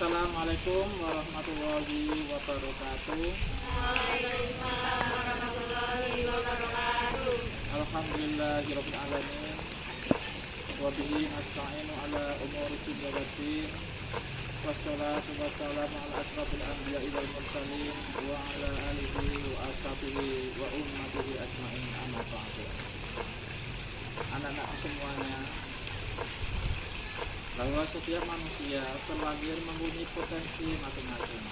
Assalamualaikum warahmatullahi wabarakatuh. Alhamdulillahirabbil alamin. Wa bihi nasta'inu ala umuri dunya waddin. Wassalatu wassalamu ala asyrafil anbiya'i wal mursalin wa ala alihi wa ashabihi wa ummatihi ajma'in, amma ba'du. Anak-anak semuanya, bahwa setiap manusia terlahir mempunyai potensi masing-masing.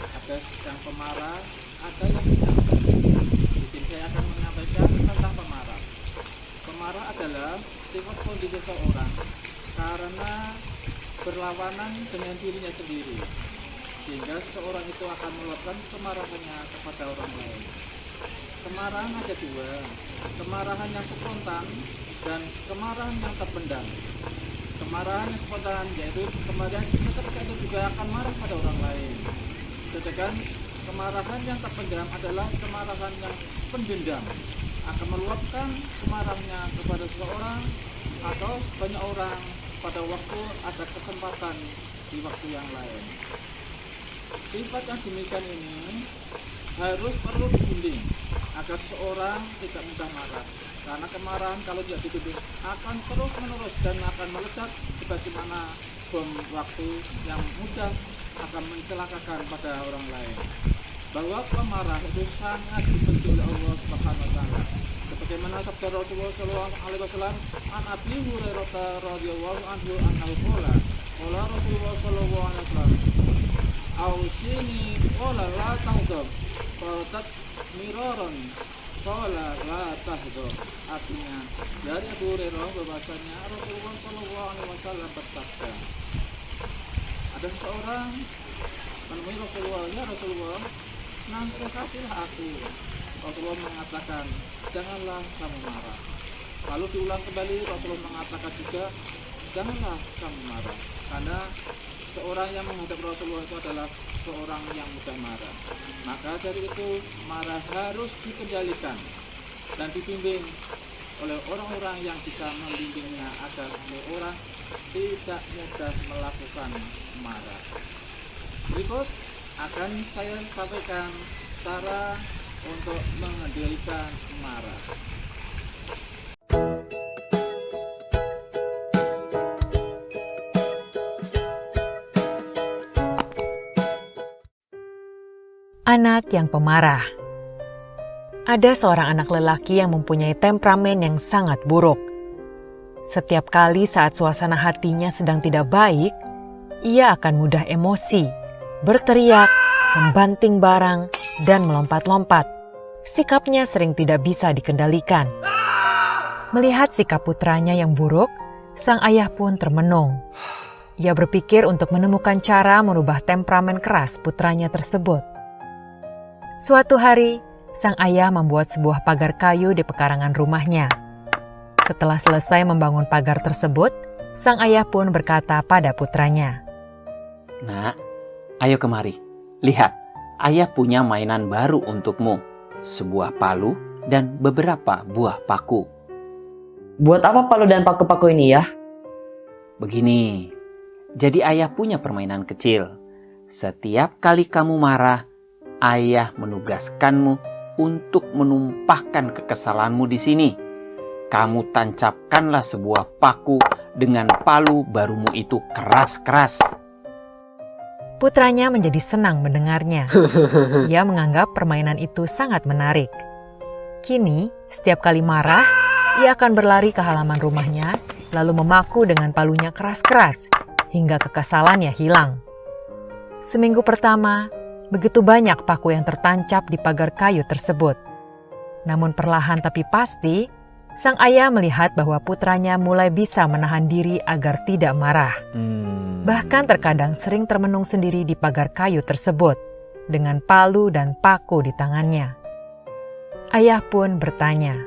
Ada yang pemarah, ada yang penyabar. Di sini saya akan menyampaikan tentang pemarah. Pemarah adalah sifat kondisi seseorang karena berlawanan dengan dirinya sendiri, sehingga seseorang itu akan meluapkan kemarahannya kepada orang lain. Kemarahan ada dua, kemarahan yang spontan dan kemarahan yang terpendam. Kemarahan yang spontan yaitu kemarahan ketika itu juga akan marah pada orang lain. Sedangkan kemarahan yang terpendam adalah kemarahan yang pendendam, akan meluapkan kemarahannya kepada seseorang atau banyak orang pada waktu ada kesempatan di waktu yang lain. Sifat yang demikian ini harus perlu dibimbing agar seorang tidak mudah marah, karena kemarahan kalau tidak dibimbing akan terus menerus dan akan meledak sebagaimana bom waktu yang mudah akan mencelakakan pada orang lain. Bahwa pemarah itu sangat dibenci oleh Allah Subhanahu wa taala. Sebagaimana sabda Rasulullah sallallahu alaihi wasallam, an Abi Hurairah radhiyallahu anhu annahu qala Rasulullah sallallahu alaihi wasallam, ausini qala la taghdab qatat miraron qala la taghdab. Artinya dari Abu Hurairah bahwasanya Rasulullah sallallahu alaihi wasallam bersabda, ada seorang menemui Rasulullah, ya Rasulullah, nasihatilah aku. Rasulullah mengatakan, janganlah kamu marah. Lalu diulang kembali, Rasulullah mengatakan juga, janganlah kamu marah. Karena seorang yang menghadap Rasulullah itu adalah seorang yang mudah marah. Maka dari itu marah harus dikendalikan dan dibimbing oleh orang-orang yang bisa membimbingnya agar orang tidak mudah melakukan marah. Berikut akan saya sampaikan cara untuk mengendalikan marah. Anak yang pemarah. Ada seorang anak lelaki yang mempunyai temperamen yang sangat buruk. Setiap kali saat suasana hatinya sedang tidak baik, ia akan mudah emosi, berteriak, membanting barang, dan melompat-lompat. Sikapnya sering tidak bisa dikendalikan. Melihat sikap putranya yang buruk, sang ayah pun termenung. Ia berpikir untuk menemukan cara merubah temperamen keras putranya tersebut. Suatu hari, sang ayah membuat sebuah pagar kayu di pekarangan rumahnya. Setelah selesai membangun pagar tersebut, sang ayah pun berkata pada putranya, "Nak, ayo kemari. Lihat, ayah punya mainan baru untukmu. Sebuah palu dan beberapa buah paku." Buat apa palu dan paku-paku ini ya? Begini, jadi ayah punya permainan kecil. Setiap kali kamu marah, ayah menugaskanmu untuk menumpahkan kekesalanmu di sini. Kamu tancapkanlah sebuah paku dengan palu barumu itu keras-keras. Putranya menjadi senang mendengarnya. Ia menganggap permainan itu sangat menarik. Kini, setiap kali marah, ia akan berlari ke halaman rumahnya, lalu memaku dengan palunya keras-keras, hingga kekesalannya hilang. Seminggu pertama, begitu banyak paku yang tertancap di pagar kayu tersebut. Namun perlahan tapi pasti, sang ayah melihat bahwa putranya mulai bisa menahan diri agar tidak marah. Bahkan terkadang sering termenung sendiri di pagar kayu tersebut, dengan palu dan paku di tangannya. Ayah pun bertanya,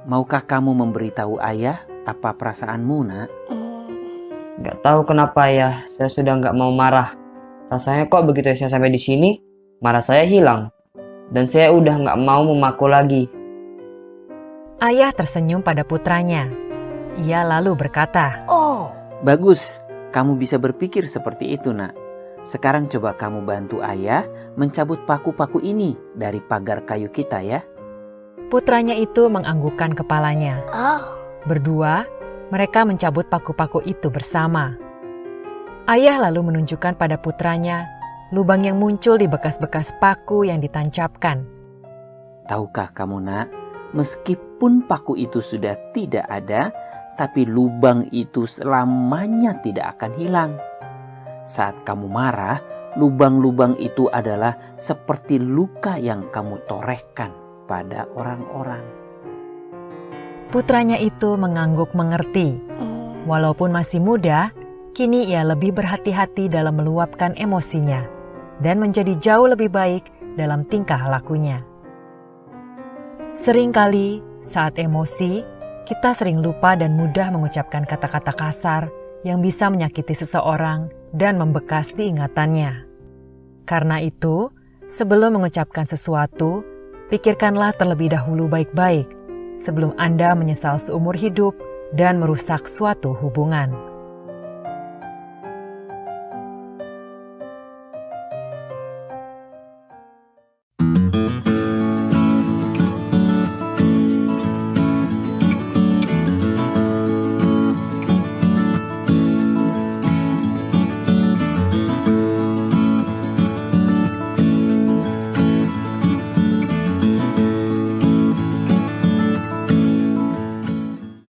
Maukah kamu memberitahu ayah apa perasaanmu, nak? Gak tahu kenapa ya, saya sudah gak mau marah. Rasanya kok begitu saya sampai di sini, marah saya hilang. Dan saya udah gak mau memaku lagi. Ayah tersenyum pada putranya. Ia lalu berkata, Bagus, Kamu bisa berpikir seperti itu, Nak. Sekarang coba kamu bantu ayah mencabut paku-paku ini dari pagar kayu kita ya. Putranya itu menganggukkan kepalanya. Berdua, mereka mencabut paku-paku itu bersama. Ayah lalu menunjukkan pada putranya lubang yang muncul di bekas-bekas paku yang ditancapkan. Tahukah kamu, Nak, meskipun paku itu sudah tidak ada, tapi lubang itu selamanya tidak akan hilang. Saat kamu marah, lubang-lubang itu adalah seperti luka yang kamu torehkan pada orang-orang. Putranya itu mengangguk mengerti. Walaupun masih muda, kini ia lebih berhati-hati dalam meluapkan emosinya dan menjadi jauh lebih baik dalam tingkah lakunya. Seringkali saat emosi, kita sering lupa dan mudah mengucapkan kata-kata kasar yang bisa menyakiti seseorang dan membekas di ingatannya. Karena itu, sebelum mengucapkan sesuatu, pikirkanlah terlebih dahulu baik-baik sebelum Anda menyesal seumur hidup dan merusak suatu hubungan.